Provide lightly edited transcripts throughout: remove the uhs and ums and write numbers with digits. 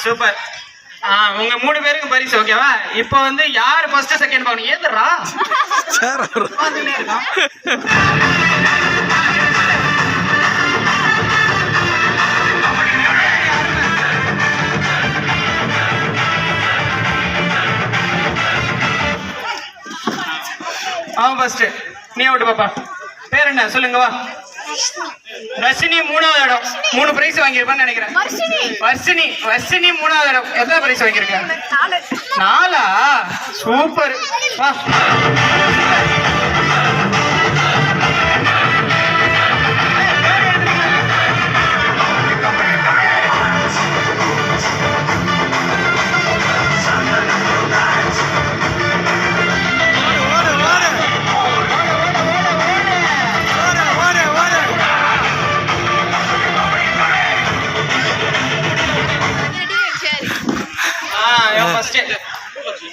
Super. உங்க 3 பேருக்கு பரிசு ஓகேவா? இப்போ வந்து யார் ஃபர்ஸ்ட் செகண்ட் பாக்கணும்? ஏதுடா வந்துட்டே இருக்கான். அவன் ஃபர்ஸ்ட். நீ விட்டு பாப்பா. பேர் என்ன சொல்லுங்க? வா. ரஷினி 3வது இடம். 3 பிரைஸ் வாங்கியிருப்பான்னு நினைக்கிறேன். வர்ஷினி 3வது இடம். எத்தனை பிரைஸ் வாங்கியிருக்க? 4. சூப்பர். வா.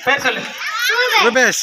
பேர் சொல்லு. ரூபேஷ்.